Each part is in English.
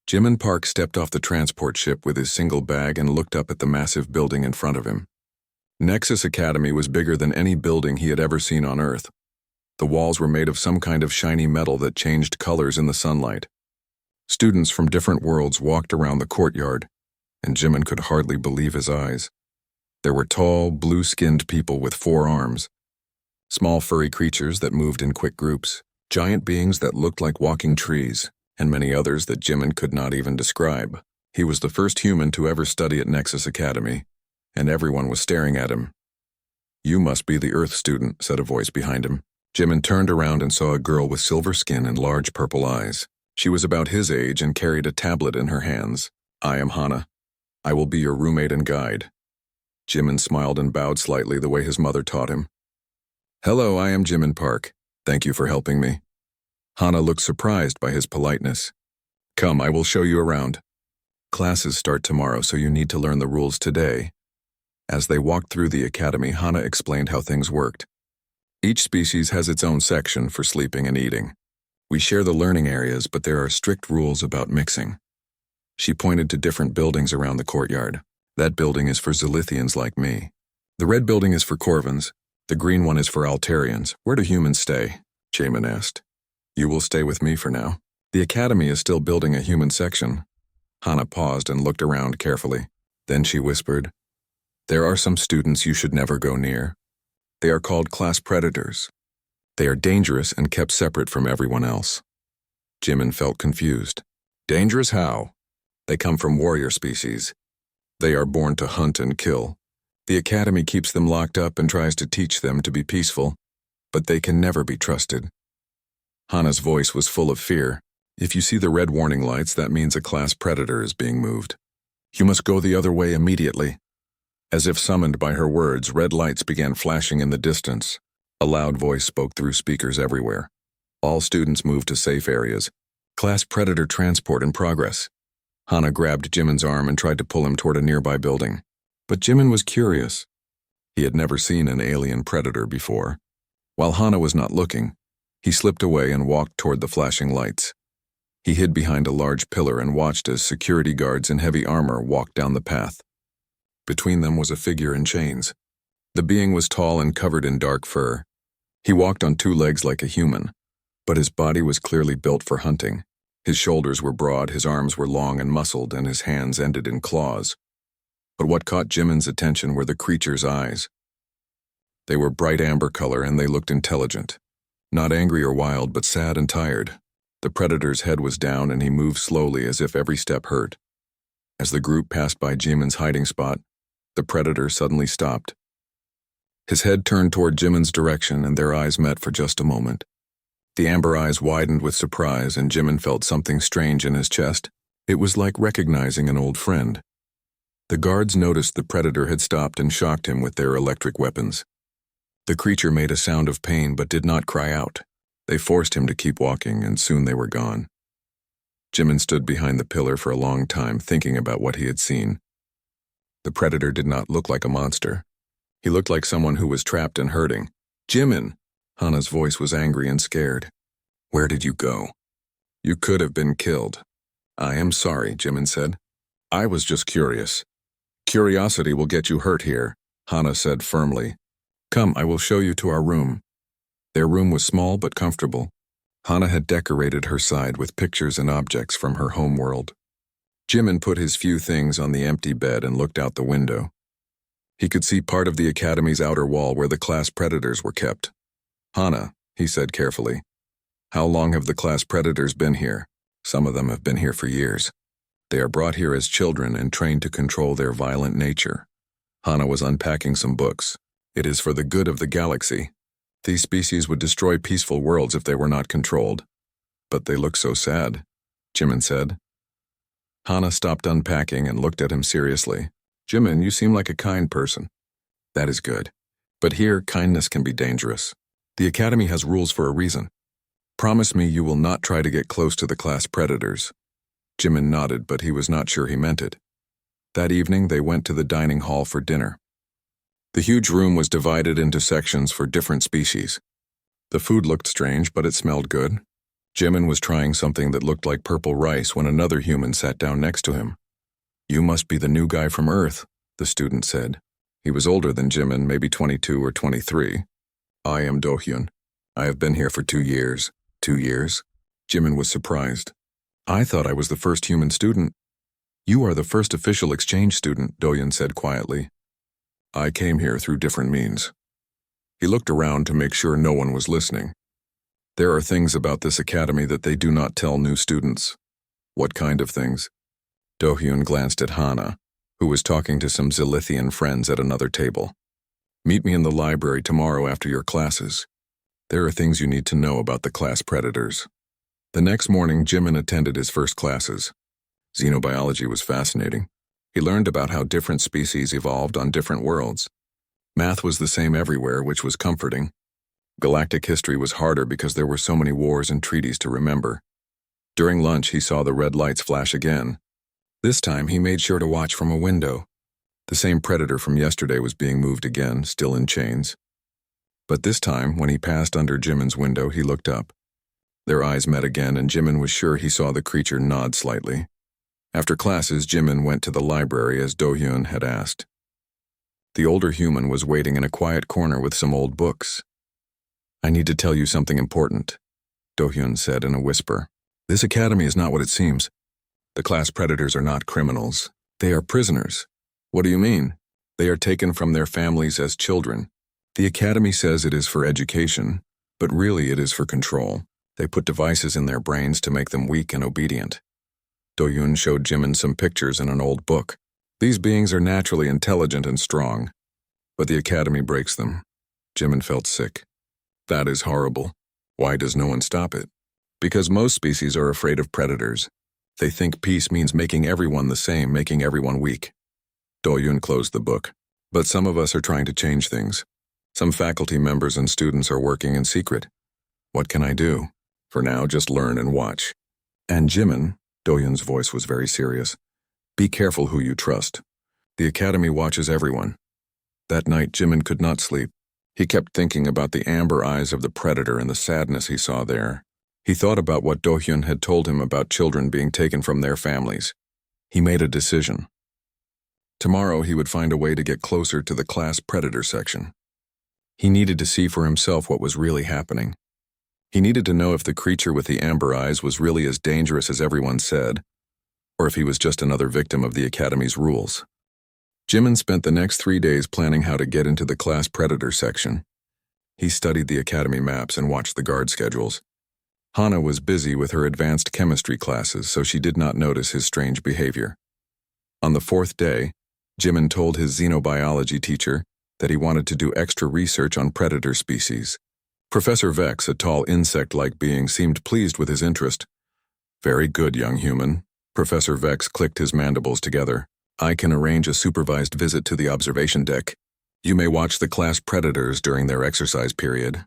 Jimin Park stepped off the transport ship with his single bag and looked up at the massive building in front of him. Nexus Academy was bigger than any building he had ever seen on Earth. The walls were made of some kind of shiny metal that changed colors in the sunlight. Students from different worlds walked around the courtyard, and Jimin could hardly believe his eyes. There were tall, blue-skinned people with 4 arms, small furry creatures that moved in quick groups, giant beings that looked like walking trees, and many others that Jimin could not even describe. He was the first human to ever study at Nexus Academy, and everyone was staring at him. "You must be the Earth student," said a voice behind him. Jimin turned around and saw a girl with silver skin and large purple eyes. She was about his age and carried a tablet in her hands. "I am Hana. I will be your roommate and guide." Jimin smiled and bowed slightly the way his mother taught him. "Hello, I am Jimin Park. Thank you for helping me." Hana looked surprised by his politeness. "Come, I will show you around. Classes start tomorrow, so you need to learn the rules today." As they walked through the academy, Hana explained how things worked. Each species has its own section for sleeping and eating. We share the learning areas, but there are strict rules about mixing. She pointed to different buildings around the courtyard. "That building is for Zilithians like me. The red building is for Corvins. The green one is for Altarians. Where do humans stay?" Jamin asked. "You will stay with me for now. The academy is still building a human section." Hana paused and looked around carefully. Then she whispered, "There are some students you should never go near. They are called class predators. They are dangerous and kept separate from everyone else." Jimin felt confused. "Dangerous how?" "They come from warrior species. They are born to hunt and kill. The academy keeps them locked up and tries to teach them to be peaceful, but they can never be trusted." Hana's voice was full of fear. "If you see the red warning lights, that means a class predator is being moved. You must go the other way immediately." As if summoned by her words, red lights began flashing in the distance. A loud voice spoke through speakers everywhere. All students moved to safe areas. "Class predator transport in progress." Hana grabbed Jimin's arm and tried to pull him toward a nearby building. But Jimin was curious. He had never seen an alien predator before. While Hana was not looking, he slipped away and walked toward the flashing lights. He hid behind a large pillar and watched as security guards in heavy armor walked down the path. Between them was a figure in chains. The being was tall and covered in dark fur. He walked on 2 legs like a human, but his body was clearly built for hunting. His shoulders were broad, his arms were long and muscled, and his hands ended in claws. But what caught Jimin's attention were the creature's eyes. They were bright amber color and they looked intelligent. Not angry or wild, but sad and tired. The predator's head was down and he moved slowly as if every step hurt. As the group passed by Jimin's hiding spot, the predator suddenly stopped. His head turned toward Jimin's direction and their eyes met for just a moment. The amber eyes widened with surprise and Jimin felt something strange in his chest. It was like recognizing an old friend. The guards noticed the predator had stopped and shocked him with their electric weapons. The creature made a sound of pain but did not cry out. They forced him to keep walking and soon they were gone. Jimin stood behind the pillar for a long time thinking about what he had seen. The predator did not look like a monster. He looked like someone who was trapped and hurting. "Jimin!" Hana's voice was angry and scared. "Where did you go? You could have been killed." "I am sorry," Jimin said. "I was just curious." "Curiosity will get you hurt here," Hana said firmly. "Come, I will show you to our room." Their room was small but comfortable. Hana had decorated her side with pictures and objects from her home world. Jimin put his few things on the empty bed and looked out the window. He could see part of the academy's outer wall where the class predators were kept. "Hana," he said carefully, "how long have the class predators been here?" "Some of them have been here for years. They are brought here as children and trained to control their violent nature." Hana was unpacking some books. "It is for the good of the galaxy. These species would destroy peaceful worlds if they were not controlled." "But they look so sad," Jimin said. Hana stopped unpacking and looked at him seriously. "Jimin, you seem like a kind person." "That is good. But here, kindness can be dangerous. The academy has rules for a reason. Promise me you will not try to get close to the class predators." Jimin nodded, but he was not sure he meant it. That evening, they went to the dining hall for dinner. The huge room was divided into sections for different species. The food looked strange, but it smelled good. Jimin was trying something that looked like purple rice when another human sat down next to him. "You must be the new guy from Earth," the student said. He was older than Jimin, maybe 22 or 23. "I am Do-hyun. I have been here for 2 years." 2 years? Jimin was surprised. "I thought I was the first human student." "You are the first official exchange student," Do-hyun said quietly. "I came here through different means." He looked around to make sure no one was listening. "There are things about this academy that they do not tell new students." "What kind of things?" Do-hyun glanced at Hana, who was talking to some Zilithian friends at another table. "Meet me in the library tomorrow after your classes. There are things you need to know about the class predators." The next morning, Jimin attended his first classes. Xenobiology was fascinating. He learned about how different species evolved on different worlds. Math was the same everywhere, which was comforting. Galactic history was harder because there were so many wars and treaties to remember. During lunch, he saw the red lights flash again. This time, he made sure to watch from a window. The same predator from yesterday was being moved again, still in chains. But this time, when he passed under Jimin's window, he looked up. Their eyes met again, and Jimin was sure he saw the creature nod slightly. After classes, Jimin went to the library as Do-hyun had asked. The older human was waiting in a quiet corner with some old books. "I need to tell you something important," Do-hyun said in a whisper. "This academy is not what it seems. The class predators are not criminals. They are prisoners." "What do you mean?" "They are taken from their families as children. The academy says it is for education, but really it is for control. They put devices in their brains to make them weak and obedient." Do-hyun showed Jimin some pictures in an old book. "These beings are naturally intelligent and strong, but the academy breaks them." Jimin felt sick. "That is horrible. Why does no one stop it?" "Because most species are afraid of predators. They think peace means making everyone the same, making everyone weak." Do-hyun closed the book. "But some of us are trying to change things. Some faculty members and students are working in secret. What can I do? For now, just learn and watch. And Jimin," Do-hyun's voice was very serious, "be careful who you trust. The academy watches everyone." That night, Jimin could not sleep. He kept thinking about the amber eyes of the predator and the sadness he saw there. He thought about what Do-hyun had told him about children being taken from their families. He made a decision. Tomorrow he would find a way to get closer to the class predator section. He needed to see for himself what was really happening. He needed to know if the creature with the amber eyes was really as dangerous as everyone said, or if he was just another victim of the academy's rules. Jimin spent the next 3 days planning how to get into the class predator section. He studied the academy maps and watched the guard schedules. Hana was busy with her advanced chemistry classes, so she did not notice his strange behavior. On the 4th day, Jimin told his xenobiology teacher that he wanted to do extra research on predator species. Professor Vex, a tall insect-like being, seemed pleased with his interest. "Very good, young human." Professor Vex clicked his mandibles together. "I can arrange a supervised visit to the observation deck. You may watch the class predators during their exercise period."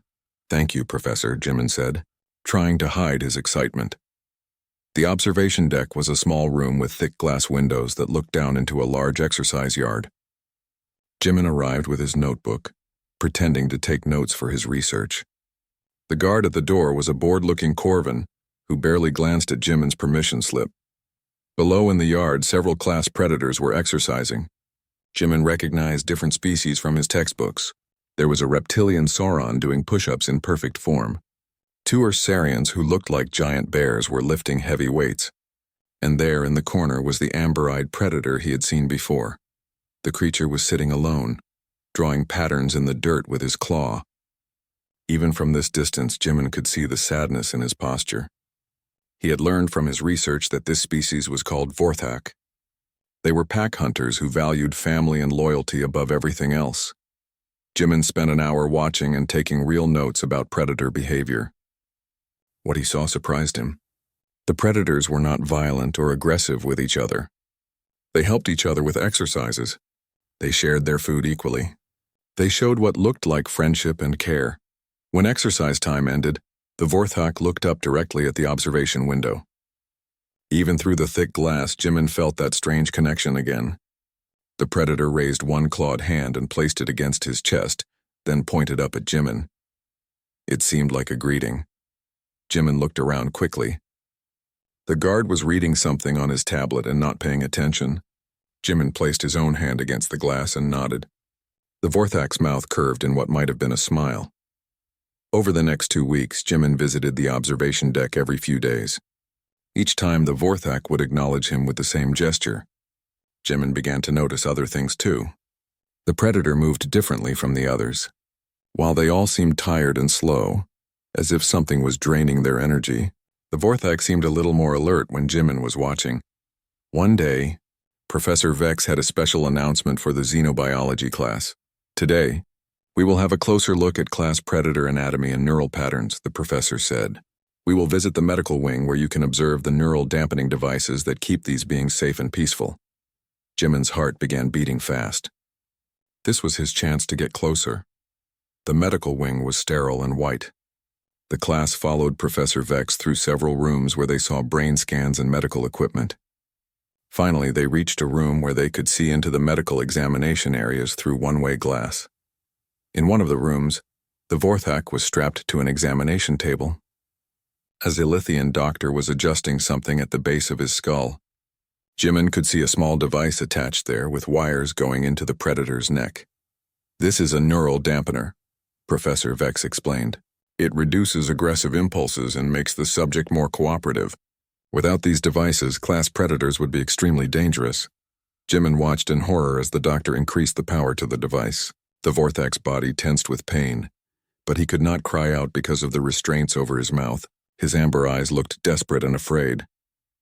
"Thank you, Professor," Jimin said, trying to hide his excitement. The observation deck was a small room with thick glass windows that looked down into a large exercise yard. Jimin arrived with his notebook, pretending to take notes for his research. The guard at the door was a bored-looking Corvin who barely glanced at Jimin's permission slip. Below in the yard, several class predators were exercising. Jimin recognized different species from his textbooks. There was a reptilian sauron doing push-ups in perfect form. 2 Ursarians who looked like giant bears were lifting heavy weights. And there in the corner was the amber-eyed predator he had seen before. The creature was sitting alone, drawing patterns in the dirt with his claw. Even from this distance, Jimin could see the sadness in his posture. He had learned from his research that this species was called Vorthak. They were pack hunters who valued family and loyalty above everything else. Jimin spent an hour watching and taking real notes about predator behavior. What he saw surprised him. The predators were not violent or aggressive with each other. They helped each other with exercises. They shared their food equally. They showed what looked like friendship and care. When exercise time ended, the Vorthak looked up directly at the observation window. Even through the thick glass, Jimin felt that strange connection again. The predator raised one clawed hand and placed it against his chest, then pointed up at Jimin. It seemed like a greeting. Jimin looked around quickly. The guard was reading something on his tablet and not paying attention. Jimin placed his own hand against the glass and nodded. The Vorthak's mouth curved in what might have been a smile. Over the next 2 weeks, Jimin visited the observation deck every few days. Each time, the Vorthak would acknowledge him with the same gesture. Jimin began to notice other things too. The predator moved differently from the others. While they all seemed tired and slow, as if something was draining their energy, the Vorthak seemed a little more alert when Jimin was watching. One day, Professor Vex had a special announcement for the xenobiology class. Today, we will have a closer look at class predator anatomy and neural patterns, the professor said. We will visit the medical wing where you can observe the neural dampening devices that keep these beings safe and peaceful. Jimin's heart began beating fast. This was his chance to get closer. The medical wing was sterile and white. The class followed Professor Vex through several rooms where they saw brain scans and medical equipment. Finally, they reached a room where they could see into the medical examination areas through one-way glass. In one of the rooms, the Vorthak was strapped to an examination table. A Zilithian doctor was adjusting something at the base of his skull. Jimin could see a small device attached there with wires going into the predator's neck. This is a neural dampener, Professor Vex explained. It reduces aggressive impulses and makes the subject more cooperative. Without these devices, class predators would be extremely dangerous. Jimin watched in horror as the doctor increased the power to the device. The Vorthak's body tensed with pain, but he could not cry out because of the restraints over his mouth. His amber eyes looked desperate and afraid.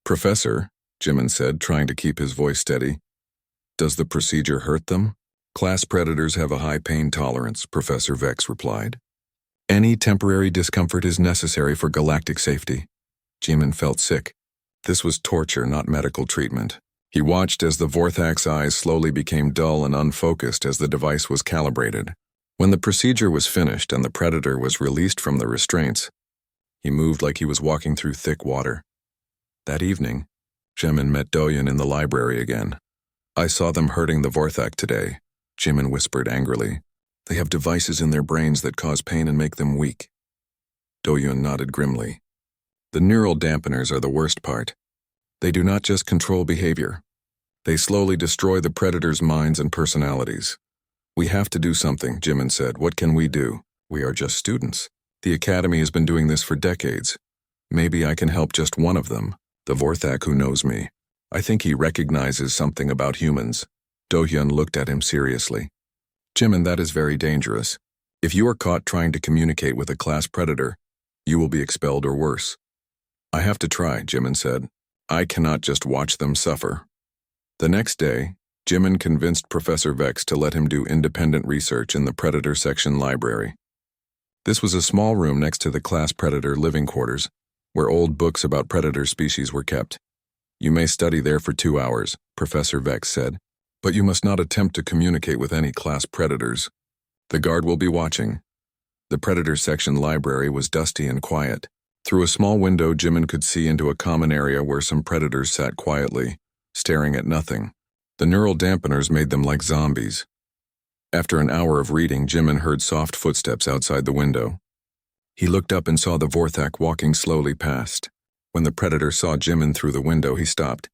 Professor, Jimin said, trying to keep his voice steady. Does the procedure hurt them? Class predators have a high pain tolerance, Professor Vex replied. Any temporary discomfort is necessary for galactic safety. Jimin felt sick. This was torture, not medical treatment. He watched as the Vorthak's eyes slowly became dull and unfocused as the device was calibrated. When the procedure was finished and the predator was released from the restraints, he moved like he was walking through thick water. That evening, Jimin met Doyun in the library again. I saw them hurting the Vorthak today, Jimin whispered angrily. They have devices in their brains that cause pain and make them weak. Doyun nodded grimly. The neural dampeners are the worst part. They do not just control behavior. They slowly destroy the predator's minds and personalities. We have to do something, Jimin said. What can we do? We are just students. The Academy has been doing this for decades. Maybe I can help just one of them, the Vorthak who knows me. I think he recognizes something about humans. Do-hyun looked at him seriously. Jimin, that is very dangerous. If you are caught trying to communicate with a class predator, you will be expelled or worse. I have to try, Jimin said. I cannot just watch them suffer. The next day, Jimin convinced Professor Vex to let him do independent research in the Predator Section library. This was a small room next to the class predator living quarters, where old books about predator species were kept. You may study there for 2 hours, Professor Vex said, but you must not attempt to communicate with any class predators. The guard will be watching. The Predator Section library was dusty and quiet. Through a small window, Jimin could see into a common area where some predators sat quietly, staring at nothing. The neural dampeners made them like zombies. After an hour of reading, Jimin heard soft footsteps outside the window. He looked up and saw the Vorthak walking slowly past. When the predator saw Jimin through the window, he stopped.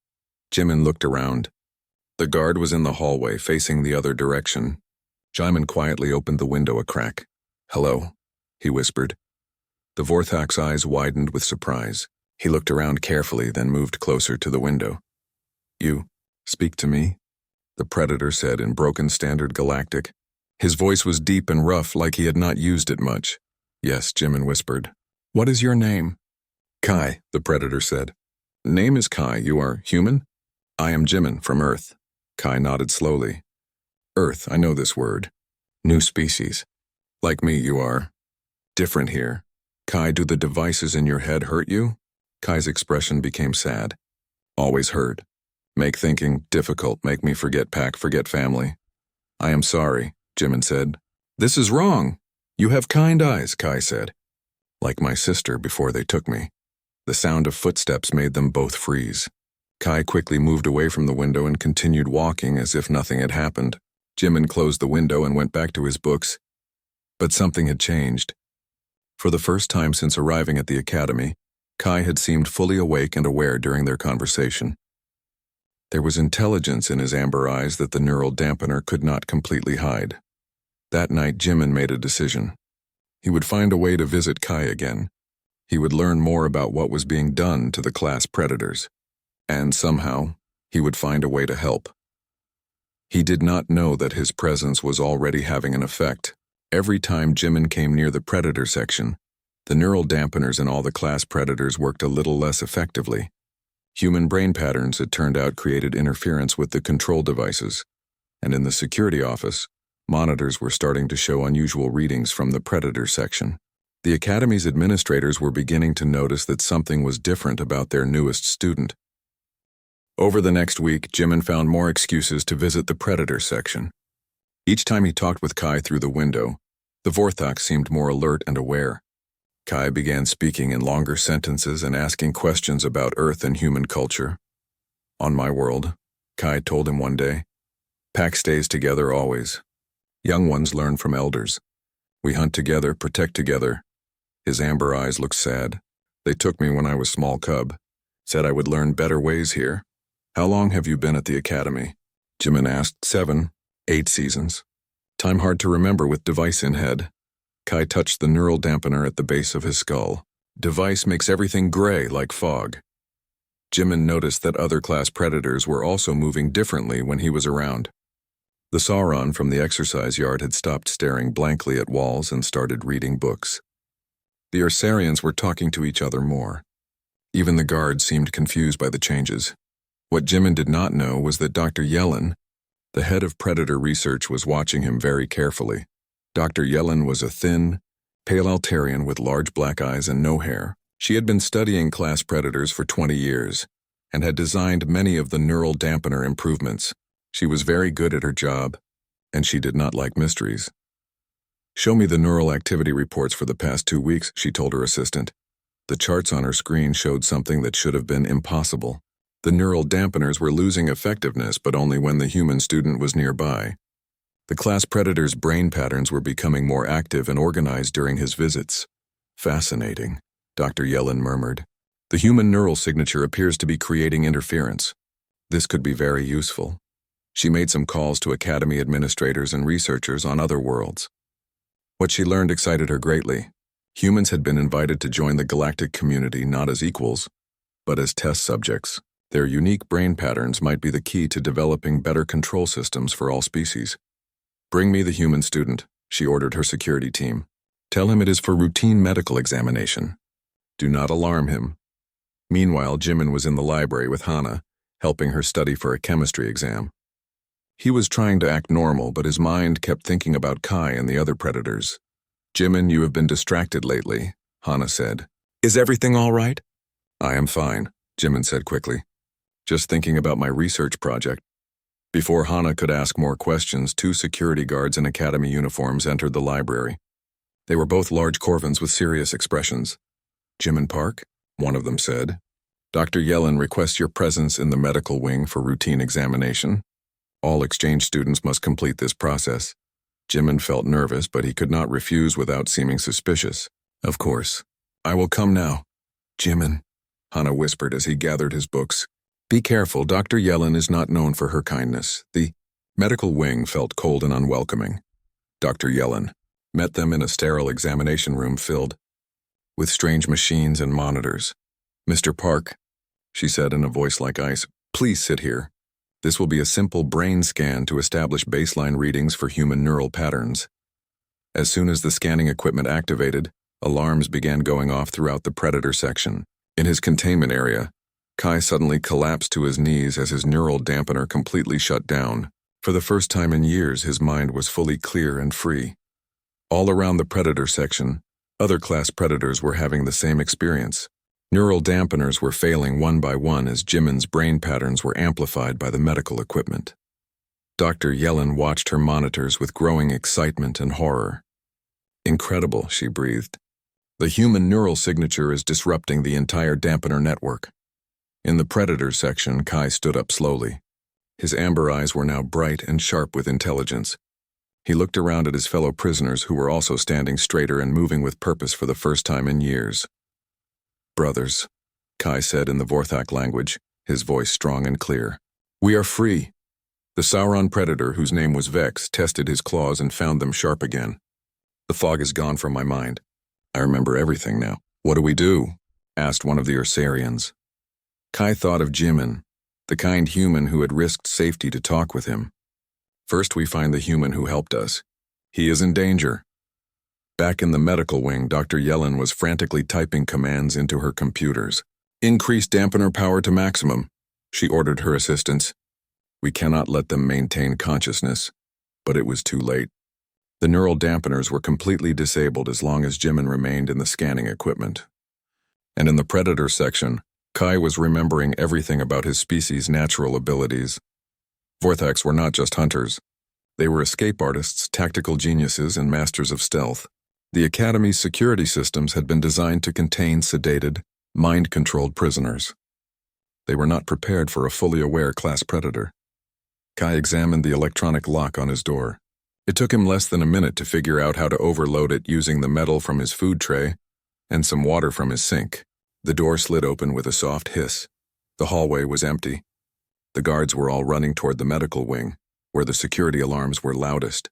Jimin looked around. The guard was in the hallway, facing the other direction. Jimin quietly opened the window a crack. Hello, he whispered. The Vorthak's eyes widened with surprise. He looked around carefully, then moved closer to the window. You speak to me? The predator said in broken standard Galactic. His voice was deep and rough, like he had not used it much. Yes, Jimin whispered. What is your name? Kai, the predator said. Name is Kai. You are human? I am Jimin from Earth. Kai nodded slowly. Earth, I know this word. New species. Like me, you are different here. Kai, do the devices in your head hurt you? Kai's expression became sad. Always hurt. Make thinking difficult, make me forget pack, forget family. I am sorry, Jimin said. This is wrong. You have kind eyes, Kai said. Like my sister before they took me. The sound of footsteps made them both freeze. Kai quickly moved away from the window and continued walking as if nothing had happened. Jimin closed the window and went back to his books. But something had changed. For the first time since arriving at the academy, Kai had seemed fully awake and aware during their conversation. There was intelligence in his amber eyes that the neural dampener could not completely hide. That night, Jimin made a decision. He would find a way to visit Kai again. He would learn more about what was being done to the class predators. And somehow, he would find a way to help. He did not know that his presence was already having an effect. Every time Jimin came near the predator section, the neural dampeners in all the class predators worked a little less effectively. Human brain patterns, it turned out, created interference with the control devices, and in the security office, monitors were starting to show unusual readings from the predator section. The academy's administrators were beginning to notice that something was different about their newest student. Over the next week, Jimin found more excuses to visit the predator section. Each time he talked with Kai through the window, the Vorthok seemed more alert and aware. Kai began speaking in longer sentences and asking questions about Earth and human culture. "On my world," Kai told him one day, "pack stays together always. Young ones learn from elders. We hunt together, protect together." His amber eyes looked sad. "They took me when I was small cub. Said I would learn better ways here." "How long have you been at the academy?" Jimin asked. 7, 8 seasons. Time hard to remember with device in head. Kai touched the neural dampener at the base of his skull. Device makes everything gray like fog. Jimin noticed that other class predators were also moving differently when he was around. The Sauron from the exercise yard had stopped staring blankly at walls and started reading books. The Ursarians were talking to each other more. Even the guards seemed confused by the changes. What Jimin did not know was that Dr. Yellen, the head of predator research, was watching him very carefully. Dr. Yellen was a thin, pale Altarian with large black eyes and no hair. She had been studying class predators for 20 years and had designed many of the neural dampener improvements. She was very good at her job, and she did not like mysteries. "Show me the neural activity reports for the past 2 weeks," she told her assistant. The charts on her screen showed something that should have been impossible. The neural dampeners were losing effectiveness, but only when the human student was nearby. The class predator's brain patterns were becoming more active and organized during his visits. "Fascinating," Dr. Yellen murmured. "The human neural signature appears to be creating interference. This could be very useful." She made some calls to academy administrators and researchers on other worlds. What she learned excited her greatly. Humans had been invited to join the galactic community not as equals, but as test subjects. Their unique brain patterns might be the key to developing better control systems for all species. "Bring me the human student," she ordered her security team. "Tell him it is for routine medical examination. Do not alarm him." Meanwhile, Jimin was in the library with Hana, helping her study for a chemistry exam. He was trying to act normal, but his mind kept thinking about Kai and the other predators. "Jimin, you have been distracted lately," Hana said. "Is everything all right?" "I am fine," Jimin said quickly. "Just thinking about my research project." Before Hana could ask more questions, 2 security guards in academy uniforms entered the library. They were both large Corvins with serious expressions. "Jimin Park?" one of them said. "Dr. Yellen requests your presence in the medical wing for routine examination. All exchange students must complete this process." Jimin felt nervous, but he could not refuse without seeming suspicious. "Of course. I will come now." "Jimin," Hana whispered as he gathered his books. "Be careful, Dr. Yellen is not known for her kindness." The medical wing felt cold and unwelcoming. Dr. Yellen met them in a sterile examination room filled with strange machines and monitors. "Mr. Park," she said in a voice like ice, "please sit here. This will be a simple brain scan to establish baseline readings for human neural patterns." As soon as the scanning equipment activated, alarms began going off throughout the predator section. In his containment area, Kai suddenly collapsed to his knees as his neural dampener completely shut down. For the first time in years, his mind was fully clear and free. All around the predator section, other class predators were having the same experience. Neural dampeners were failing one by one as Jimin's brain patterns were amplified by the medical equipment. Dr. Yellen watched her monitors with growing excitement and horror. "Incredible," she breathed. "The human neural signature is disrupting the entire dampener network." In the predator section, Kai stood up slowly. His amber eyes were now bright and sharp with intelligence. He looked around at his fellow prisoners who were also standing straighter and moving with purpose for the first time in years. "Brothers," Kai said in the Vorthak language, his voice strong and clear. "We are free." The Sauron predator, whose name was Vex, tested his claws and found them sharp again. "The fog is gone from my mind. I remember everything now." "What do we do?" asked one of the Ursarians. Kai thought of Jimin, the kind human who had risked safety to talk with him. "First we find the human who helped us. He is in danger." Back in the medical wing, Dr. Yellen was frantically typing commands into her computers. "Increase dampener power to maximum," she ordered her assistants. "We cannot let them maintain consciousness." But it was too late. The neural dampeners were completely disabled as long as Jimin remained in the scanning equipment. And in the Predator section, Kai was remembering everything about his species' natural abilities. Vorthaks were not just hunters. They were escape artists, tactical geniuses, and masters of stealth. The Academy's security systems had been designed to contain sedated, mind-controlled prisoners. They were not prepared for a fully aware class predator. Kai examined the electronic lock on his door. It took him less than a minute to figure out how to overload it using the metal from his food tray and some water from his sink. The door slid open with a soft hiss. The hallway was empty. The guards were all running toward the medical wing, where the security alarms were loudest.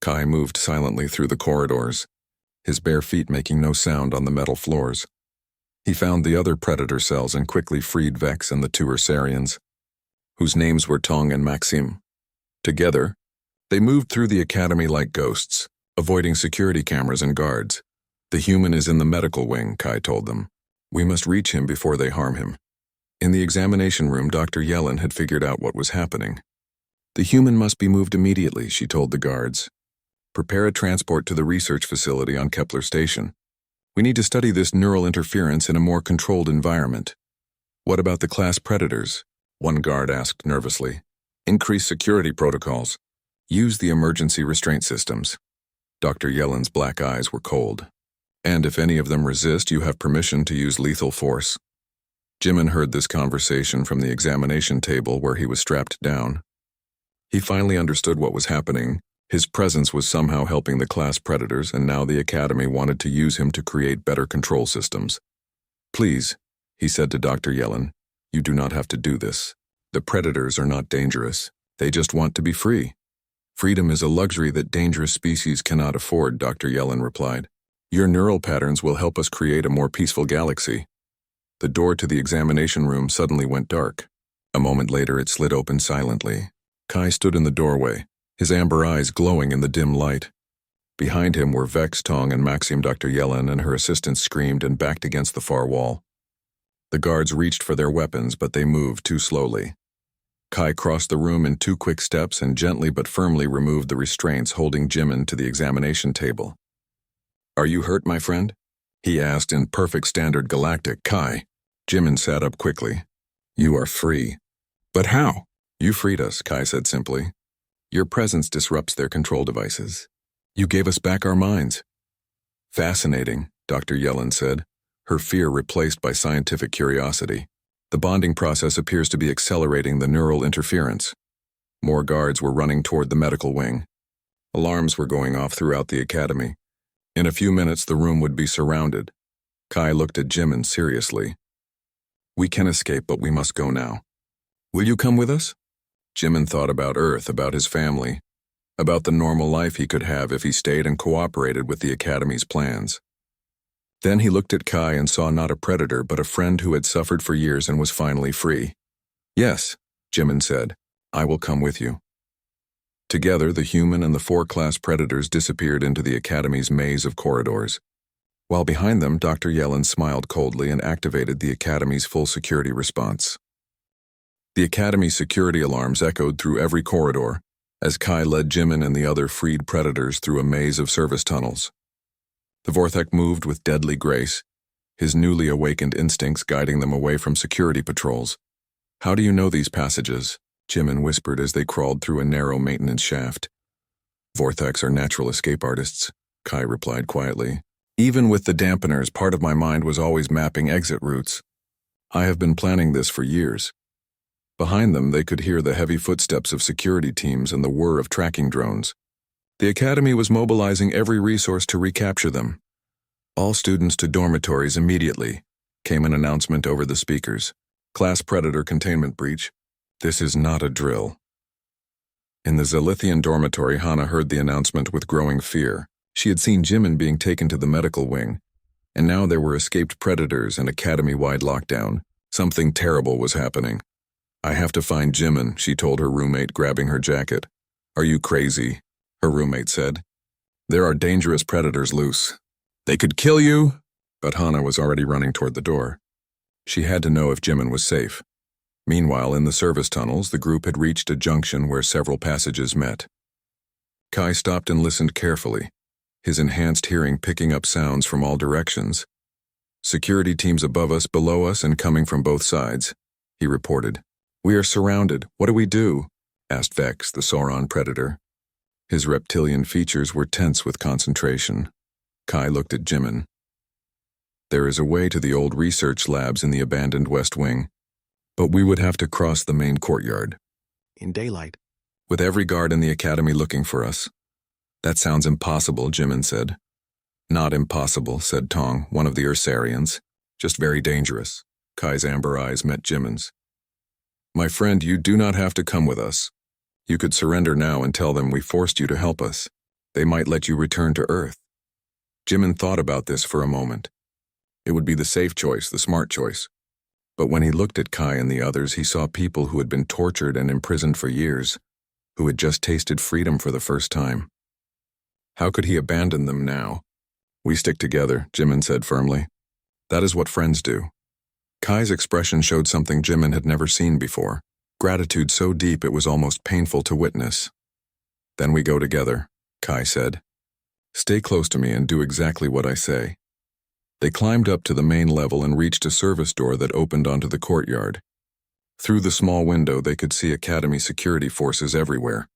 Kai moved silently through the corridors, his bare feet making no sound on the metal floors. He found the other predator cells and quickly freed Vex and the two Ursarians, whose names were Tong and Maxim. Together, they moved through the academy like ghosts, avoiding security cameras and guards. "The human is in the medical wing," Kai told them. "We must reach him before they harm him." In the examination room, Dr. Yellen had figured out what was happening. "The human must be moved immediately," she told the guards. "Prepare a transport to the research facility on Kepler Station. We need to study this neural interference in a more controlled environment." "What about the class predators?" one guard asked nervously. "Increase security protocols. Use the emergency restraint systems." Dr. Yellen's black eyes were cold. "And if any of them resist, you have permission to use lethal force." Jimin heard this conversation from the examination table where he was strapped down. He finally understood what was happening. His presence was somehow helping the class predators, and now the Academy wanted to use him to create better control systems. "Please," he said to Dr. Yellen, "you do not have to do this. The predators are not dangerous. They just want to be free." "Freedom is a luxury that dangerous species cannot afford," Dr. Yellen replied. "Your neural patterns will help us create a more peaceful galaxy." The door to the examination room suddenly went dark. A moment later, it slid open silently. Kai stood in the doorway, his amber eyes glowing in the dim light. Behind him were Vex, Tong, and Maxim. Dr. Yellen and her assistants screamed and backed against the far wall. The guards reached for their weapons, but they moved too slowly. Kai crossed the room in 2 quick steps and gently but firmly removed the restraints holding Jimin to the examination table. "Are you hurt, my friend?" he asked in perfect standard Galactic. "Kai." Jimin sat up quickly. "You are free." "But how?" "You freed us," Kai said simply. "Your presence disrupts their control devices. You gave us back our minds." "Fascinating," Dr. Yellen said, her fear replaced by scientific curiosity. "The bonding process appears to be accelerating the neural interference." More guards were running toward the medical wing. Alarms were going off throughout the academy. In a few minutes, the room would be surrounded. Kai looked at Jimin seriously. "We can escape, but we must go now. Will you come with us?" Jimin thought about Earth, about his family, about the normal life he could have if he stayed and cooperated with the Academy's plans. Then he looked at Kai and saw not a predator, but a friend who had suffered for years and was finally free. "Yes," Jimin said, "I will come with you." Together, the human and the 4 class predators disappeared into the Academy's maze of corridors. While behind them, Dr. Yellen smiled coldly and activated the Academy's full security response. The Academy's security alarms echoed through every corridor as Kai led Jimin and the other freed predators through a maze of service tunnels. The Vorthak moved with deadly grace, his newly awakened instincts guiding them away from security patrols. "How do you know these passages?" Jimin whispered as they crawled through a narrow maintenance shaft. "Vorthaks are natural escape artists," Kai replied quietly. "Even with the dampeners, part of my mind was always mapping exit routes. I have been planning this for years." Behind them, they could hear the heavy footsteps of security teams and the whir of tracking drones. The academy was mobilizing every resource to recapture them. "All students to dormitories immediately," came an announcement over the speakers. "Class predator containment breach. This is not a drill." In the Zalithian dormitory, Hana heard the announcement with growing fear. She had seen Jimin being taken to the medical wing, and now there were escaped predators and academy-wide lockdown. Something terrible was happening. "I have to find Jimin," she told her roommate, grabbing her jacket. "Are you crazy?" her roommate said. "There are dangerous predators loose. They could kill you." But Hana was already running toward the door. She had to know if Jimin was safe. Meanwhile, in the service tunnels, the group had reached a junction where several passages met. Kai stopped and listened carefully, his enhanced hearing picking up sounds from all directions. "Security teams above us, below us, and coming from both sides," he reported. "We are surrounded. What do we do?" asked Vex, the Sauron predator. His reptilian features were tense with concentration. Kai looked at Jimin. "There is a way to the old research labs in the abandoned West Wing, but we would have to cross the main courtyard. In daylight. With every guard in the academy looking for us." "That sounds impossible," Jimin said. "Not impossible," said Tong, one of the Ursarians. "Just very dangerous." Kai's amber eyes met Jimin's. "My friend, you do not have to come with us. You could surrender now and tell them we forced you to help us. They might let you return to Earth." Jimin thought about this for a moment. It would be the safe choice, the smart choice. But when he looked at Kai and the others, he saw people who had been tortured and imprisoned for years, who had just tasted freedom for the first time. How could he abandon them now? "We stick together," Jimin said firmly. "That is what friends do." Kai's expression showed something Jimin had never seen before, gratitude so deep it was almost painful to witness. "Then we go together," Kai said. "Stay close to me and do exactly what I say." They climbed up to the main level and reached a service door that opened onto the courtyard. Through the small window, they could see Academy security forces everywhere.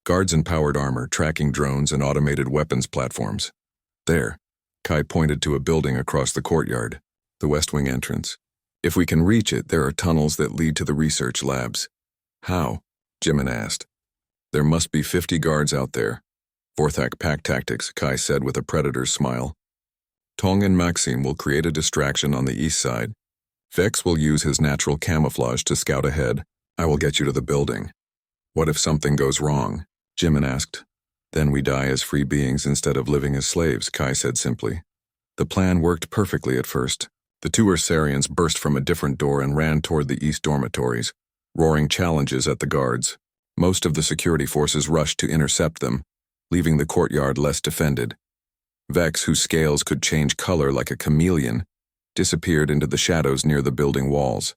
Guards in powered armor, tracking drones, and automated weapons platforms. "There," Kai pointed to a building across the courtyard, the West Wing entrance. "If we can reach it, there are tunnels that lead to the research labs." "How?" Jimin asked. "There must be 50 guards out there." "Vorthak pack tactics," Kai said with a predator's smile. "Tong and Maxime will create a distraction on the east side. Vex will use his natural camouflage to scout ahead. I will get you to the building." "What if something goes wrong?" Jimin asked. "Then we die as free beings instead of living as slaves," Kai said simply. The plan worked perfectly at first. The two Ursarians burst from a different door and ran toward the east dormitories, roaring challenges at the guards. Most of the security forces rushed to intercept them, leaving the courtyard less defended. Vex, whose scales could change color like a chameleon, disappeared into the shadows near the building walls.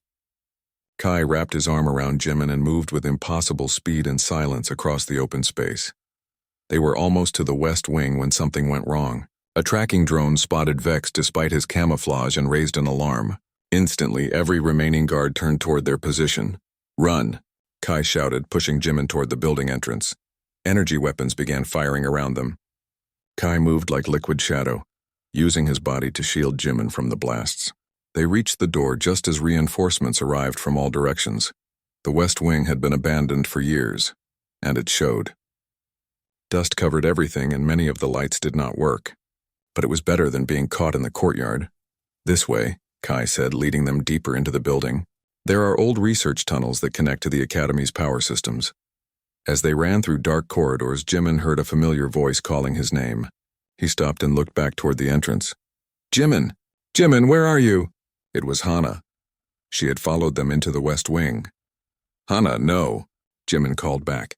Kai wrapped his arm around Jimin and moved with impossible speed and silence across the open space. They were almost to the West Wing when something went wrong. A tracking drone spotted Vex despite his camouflage and raised an alarm. Instantly, every remaining guard turned toward their position. "Run!" Kai shouted, pushing Jimin toward the building entrance. Energy weapons began firing around them. Kai moved like liquid shadow, using his body to shield Jimin from the blasts. They reached the door just as reinforcements arrived from all directions. The West Wing had been abandoned for years, and it showed. Dust covered everything and many of the lights did not work. But it was better than being caught in the courtyard. "This way," Kai said, leading them deeper into the building. "There are old research tunnels that connect to the Academy's power systems." As they ran through dark corridors, Jimin heard a familiar voice calling his name. He stopped and looked back toward the entrance. "Jimin! Jimin, where are you?" It was Hana. She had followed them into the West Wing. "Hana, no," Jimin called back.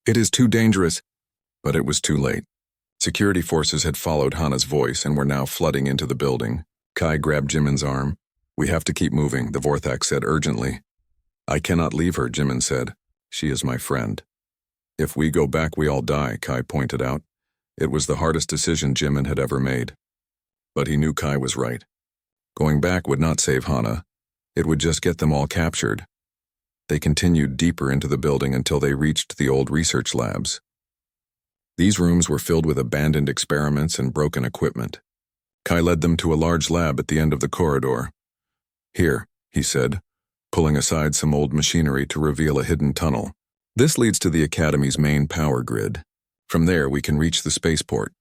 "It is too dangerous." But it was too late. Security forces had followed Hana's voice and were now flooding into the building. Kai grabbed Jimin's arm. "We have to keep moving," the Vorthak said urgently. "I cannot leave her," Jimin said. "She is my friend." "If we go back, we all die," Kai pointed out. It was the hardest decision Jimin had ever made. But he knew Kai was right. Going back would not save Hana. It would just get them all captured. They continued deeper into the building until they reached the old research labs. These rooms were filled with abandoned experiments and broken equipment. Kai led them to a large lab at the end of the corridor. "Here," he said, pulling aside some old machinery to reveal a hidden tunnel. "This leads to the Academy's main power grid. From there, we can reach the spaceport.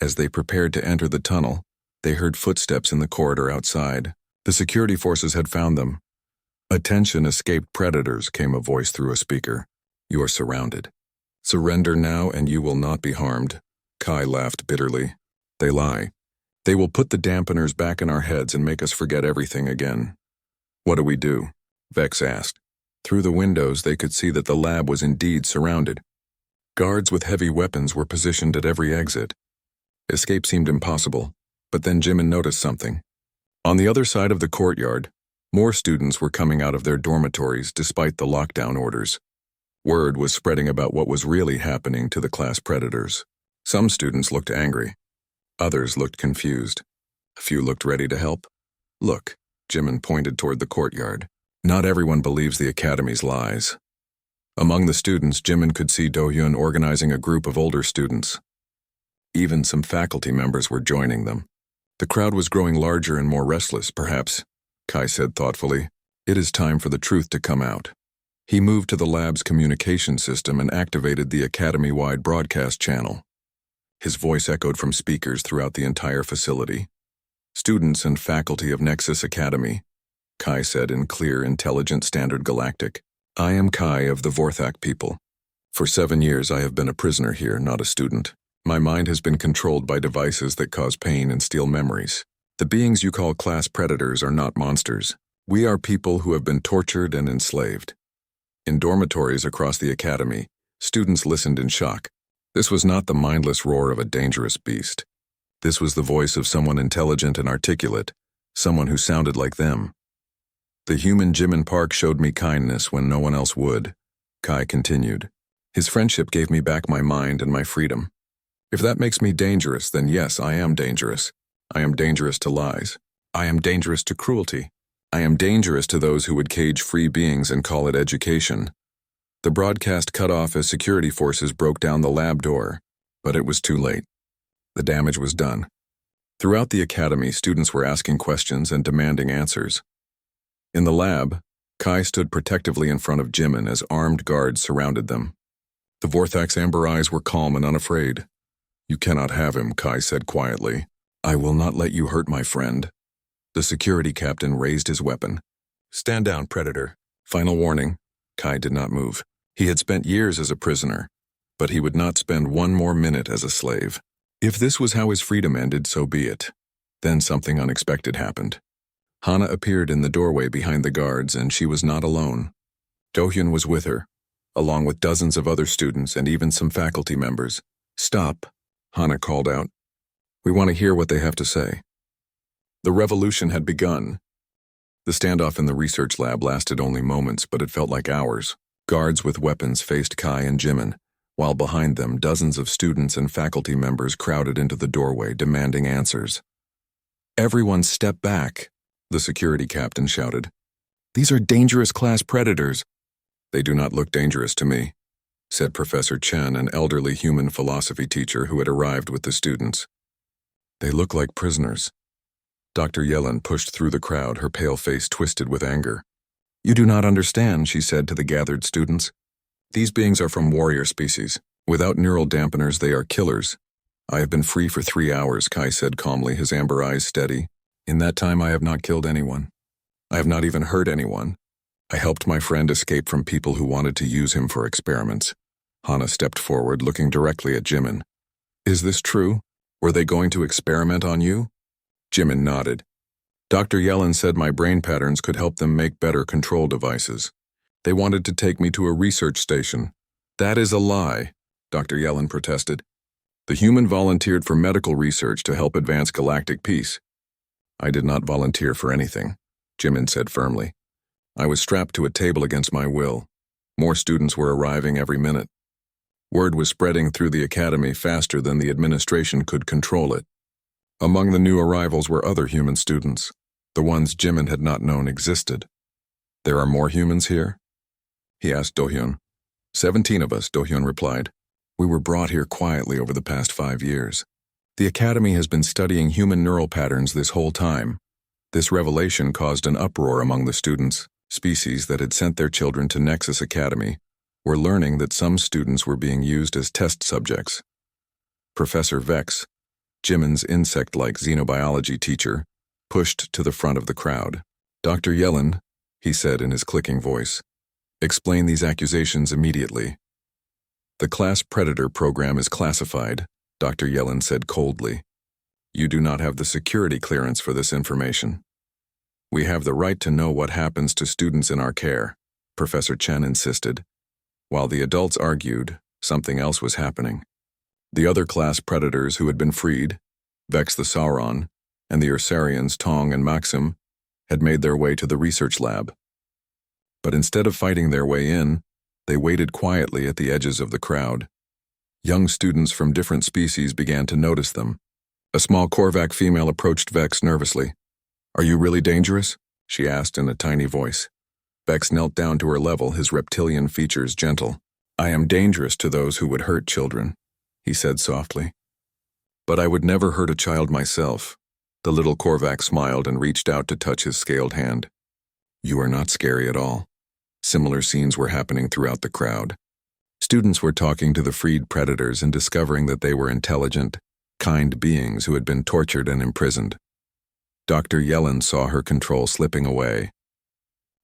As they prepared to enter the tunnel, they heard footsteps in the corridor outside. The security forces had found them. "Attention, escaped predators," came a voice through a speaker. "You are surrounded. Surrender now and you will not be harmed." Kai laughed bitterly. "They lie. They will put the dampeners back in our heads and make us forget everything again." "What do we do?" Vex asked. Through the windows, they could see that the lab was indeed surrounded. Guards with heavy weapons were positioned at every exit. Escape seemed impossible, but then Jimin noticed something. On the other side of the courtyard, more students were coming out of their dormitories despite the lockdown orders. Word was spreading about what was really happening to the class predators. Some students looked angry. Others looked confused. A few looked ready to help. "Look," Jimin pointed toward the courtyard. "Not everyone believes the academy's lies." Among the students, Jimin could see Do-hyun organizing a group of older students. Even some faculty members were joining them. The crowd was growing larger and more restless, perhaps, Kai said thoughtfully. "It is time for the truth to come out." He moved to the lab's communication system and activated the academy-wide broadcast channel. His voice echoed from speakers throughout the entire facility. "Students and faculty of Nexus Academy," Kai said in clear, intelligent Standard Galactic. "I am Kai of the Vorthak people. For 7 years I have been a prisoner here, not a student. My mind has been controlled by devices that cause pain and steal memories. The beings you call class predators are not monsters. We are people who have been tortured and enslaved." In dormitories across the academy, students listened in shock. This was not the mindless roar of a dangerous beast. This was the voice of someone intelligent and articulate, someone who sounded like them. "The human Jimin Park showed me kindness when no one else would," Kai continued. "His friendship gave me back my mind and my freedom. If that makes me dangerous, then yes, I am dangerous. I am dangerous to lies. I am dangerous to cruelty. I am dangerous to those who would cage free beings and call it education." The broadcast cut off as security forces broke down the lab door, but it was too late. The damage was done. Throughout the academy, students were asking questions and demanding answers. In the lab, Kai stood protectively in front of Jimin as armed guards surrounded them. The Vorthak's amber eyes were calm and unafraid. "You cannot have him," Kai said quietly. "I will not let you hurt my friend." The security captain raised his weapon. "Stand down, predator. Final warning." Kai did not move. He had spent years as a prisoner, but he would not spend one more minute as a slave. If this was how his freedom ended, so be it. Then something unexpected happened. Hana appeared in the doorway behind the guards, and she was not alone. Do-hyun was with her, along with dozens of other students and even some faculty members. "Stop," Hana called out. "We want to hear what they have to say." The revolution had begun. The standoff in the research lab lasted only moments, but it felt like hours. Guards with weapons faced Kai and Jimin, while behind them dozens of students and faculty members crowded into the doorway demanding answers. "Everyone step back," the security captain shouted. "These are dangerous class predators." "They do not look dangerous to me," said Professor Chen, an elderly human philosophy teacher who had arrived with the students. "They look like prisoners." Dr. Yellen pushed through the crowd, her pale face twisted with anger. "You do not understand," she said to the gathered students. "These beings are from warrior species. Without neural dampeners, they are killers." "I have been free for 3 hours," Kai said calmly, his amber eyes steady. "In that time, I have not killed anyone. I have not even hurt anyone. I helped my friend escape from people who wanted to use him for experiments." Hana stepped forward, looking directly at Jimin. "Is this true? Were they going to experiment on you?" Jimin nodded. "Dr. Yellen said my brain patterns could help them make better control devices. They wanted to take me to a research station." "That is a lie," Dr. Yellen protested. "The human volunteered for medical research to help advance galactic peace." "I did not volunteer for anything," Jimin said firmly. "I was strapped to a table against my will. More students were arriving every minute. Word was spreading through the academy faster than the administration could control it. Among the new arrivals were other human students, the ones Jimin had not known existed. "There are more humans here?" he asked Do-hyun. 17 of us, Do-hyun replied. "We were brought here quietly over the past 5 years. The academy has been studying human neural patterns this whole time. This revelation caused an uproar among the students. Species that had sent their children to Nexus Academy were learning that some students were being used as test subjects. Professor Vex, Jimin's insect-like xenobiology teacher, pushed to the front of the crowd. "Dr. Yellen," he said in his clicking voice, "explain these accusations immediately." "The class predator program is classified," Dr. Yellen said coldly. "You do not have the security clearance for this information." "We have the right to know what happens to students in our care," Professor Chen insisted. While the adults argued, something else was happening. The other class predators who had been freed, Vex the Sauron, and the Ursarians Tong and Maxim, had made their way to the research lab. But instead of fighting their way in, they waited quietly at the edges of the crowd. Young students from different species began to notice them. A small Korvac female approached Vex nervously. "Are you really dangerous?" she asked in a tiny voice. Vex knelt down to her level, his reptilian features gentle. "I am dangerous to those who would hurt children," he said softly. "But I would never hurt a child myself." The little Korvac smiled and reached out to touch his scaled hand. "You are not scary at all." Similar scenes were happening throughout the crowd. Students were talking to the freed predators and discovering that they were intelligent, kind beings who had been tortured and imprisoned. Dr. Yellen saw her control slipping away.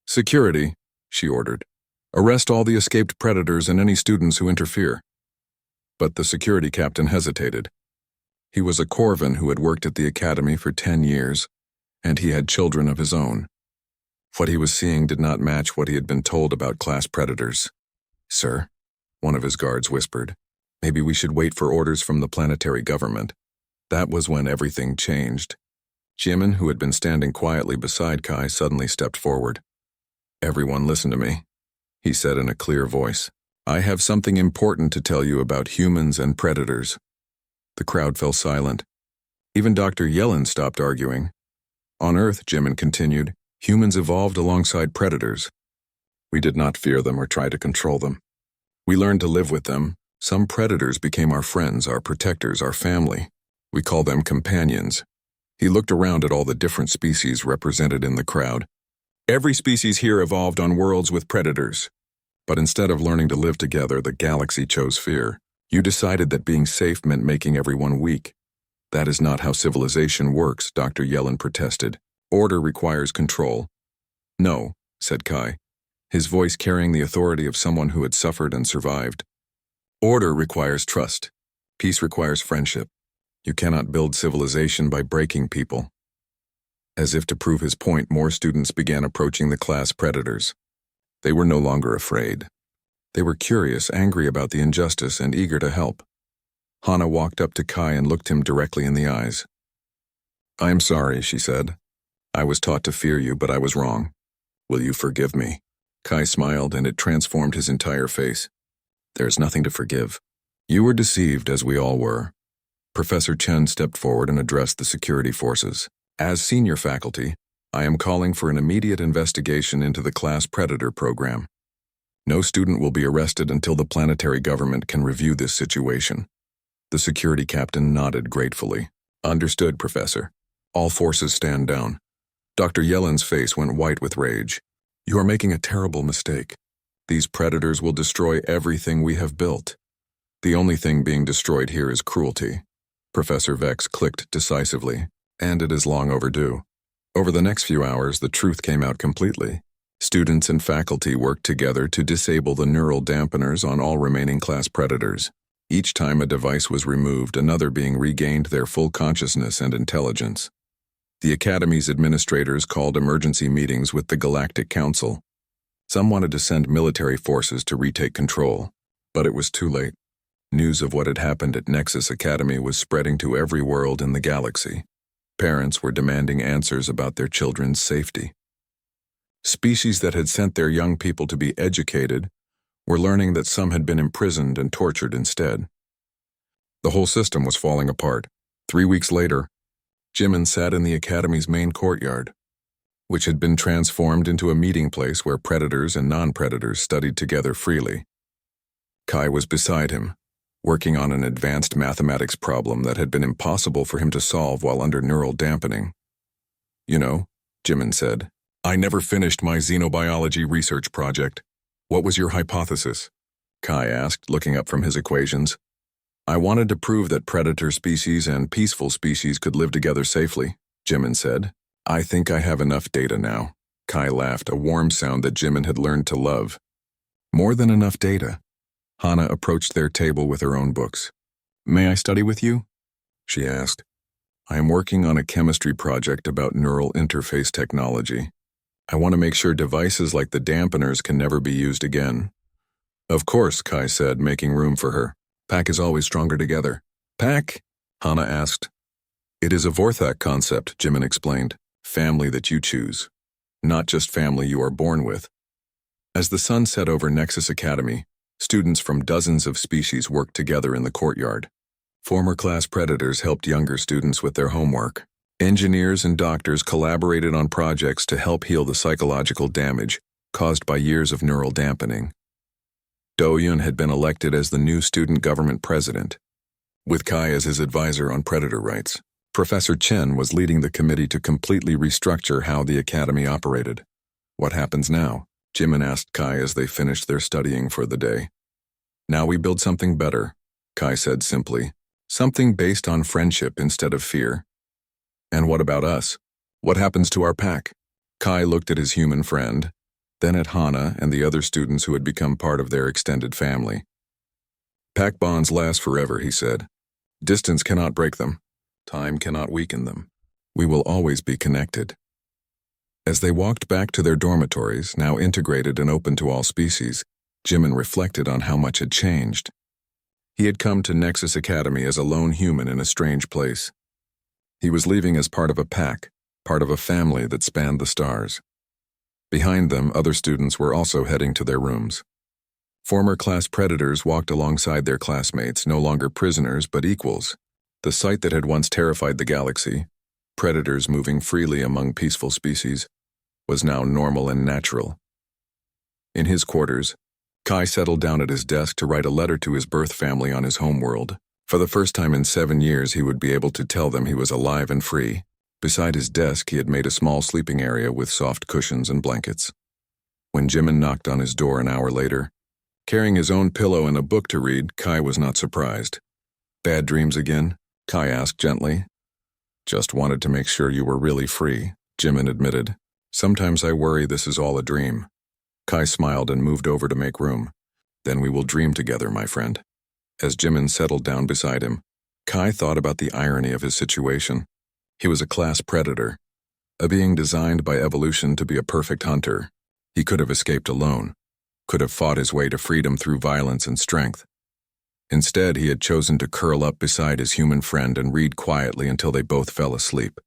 "Security," she ordered. "Arrest all the escaped predators and any students who interfere." But the security captain hesitated. He was a Corvan who had worked at the academy for 10 years, and he had children of his own. What he was seeing did not match what he had been told about class predators. "Sir," one of his guards whispered, "maybe we should wait for orders from the planetary government." That was when everything changed. Jimin, who had been standing quietly beside Kai, suddenly stepped forward. "Everyone listen to me," he said in a clear voice. "I have something important to tell you about humans and predators." The crowd fell silent. Even Dr. Yellen stopped arguing. "On Earth," Jimin continued, "humans evolved alongside predators. We did not fear them or try to control them. We learned to live with them. Some predators became our friends, our protectors, our family. We call them companions." He looked around at all the different species represented in the crowd. "Every species here evolved on worlds with predators. But instead of learning to live together, the galaxy chose fear. You decided that being safe meant making everyone weak. That is not how civilization works," Dr. Yellen protested. "Order requires control." "No," said Kai, his voice carrying the authority of someone who had suffered and survived. "Order requires trust. Peace requires friendship. You cannot build civilization by breaking people." As if to prove his point, more students began approaching the class predators. They were no longer afraid. They were curious, angry about the injustice, and eager to help. Hana walked up to Kai and looked him directly in the eyes. "I am sorry," she said. "I was taught to fear you, but I was wrong. Will you forgive me?" Kai smiled, and it transformed his entire face. "There is nothing to forgive. You were deceived, as we all were." Professor Chen stepped forward and addressed the security forces. "As senior faculty, I am calling for an immediate investigation into the class predator program. No student will be arrested until the planetary government can review this situation." The security captain nodded gratefully. "Understood, Professor. All forces stand down." Dr. Yellen's face went white with rage. "You are making a terrible mistake. These predators will destroy everything we have built. The only thing being destroyed here is cruelty." Professor Vex clicked decisively, "And it is long overdue." Over the next few hours, the truth came out completely. Students and faculty worked together to disable the neural dampeners on all remaining class predators. Each time a device was removed, another being regained their full consciousness and intelligence. The Academy's administrators called emergency meetings with the Galactic Council. Some wanted to send military forces to retake control, but it was too late. News of what had happened at Nexus Academy was spreading to every world in the galaxy. Parents were demanding answers about their children's safety. Species that had sent their young people to be educated were learning that some had been imprisoned and tortured instead. The whole system was falling apart. 3 weeks later, Jimin sat in the Academy's main courtyard, which had been transformed into a meeting place where predators and non-predators studied together freely. Kai was beside him, working on an advanced mathematics problem that had been impossible for him to solve while under neural dampening. "You know," Jimin said, "I never finished my xenobiology research project. What was your hypothesis?" Kai asked, looking up from his equations. I wanted to prove that predator species and peaceful species could live together safely, Jimin said. I think I have enough data now. Kai laughed, a warm sound that Jimin had learned to love. More than enough data. Hana approached their table with her own books. May I study with you? She asked. I am working on a chemistry project about neural interface technology. I want to make sure devices like the dampeners can never be used again. Of course, Kai said, making room for her. Pack is always stronger together. Pack? Hana asked. It is a Vorthak concept, Jimin explained. Family that you choose. Not just family you are born with. As the sun set over Nexus Academy, students from dozens of species worked together in the courtyard. Former class predators helped younger students with their homework. Engineers and doctors collaborated on projects to help heal the psychological damage caused by years of neural dampening. Do-Yun had been elected as the new student government president, with Kai as his advisor on predator rights. Professor Chen was leading the committee to completely restructure how the academy operated. What happens now? Jimin asked Kai as they finished their studying for the day. Now we build something better, Kai said simply. Something based on friendship instead of fear. And what about us? What happens to our pack? Kai looked at his human friend, then at Hana and the other students who had become part of their extended family. Pack bonds last forever, he said. Distance cannot break them. Time cannot weaken them. We will always be connected. As they walked back to their dormitories, now integrated and open to all species, Jimin reflected on how much had changed. He had come to Nexus Academy as a lone human in a strange place. He was leaving as part of a pack, part of a family that spanned the stars. Behind them, other students were also heading to their rooms. Former class predators walked alongside their classmates, no longer prisoners but equals. The sight that had once terrified the galaxy, predators moving freely among peaceful species, was now normal and natural. In his quarters, Kai settled down at his desk to write a letter to his birth family on his homeworld. For the first time in 7 years, he would be able to tell them he was alive and free. Beside his desk, he had made a small sleeping area with soft cushions and blankets. When Jimin knocked on his door an hour later, carrying his own pillow and a book to read, Kai was not surprised. Bad dreams again? Kai asked gently. Just wanted to make sure you were really free, Jimin admitted. Sometimes I worry this is all a dream. Kai smiled and moved over to make room. Then we will dream together, my friend. As Jimin settled down beside him, Kai thought about the irony of his situation. He was a class predator, a being designed by evolution to be a perfect hunter. He could have escaped alone, could have fought his way to freedom through violence and strength. Instead, he had chosen to curl up beside his human friend and read quietly until they both fell asleep.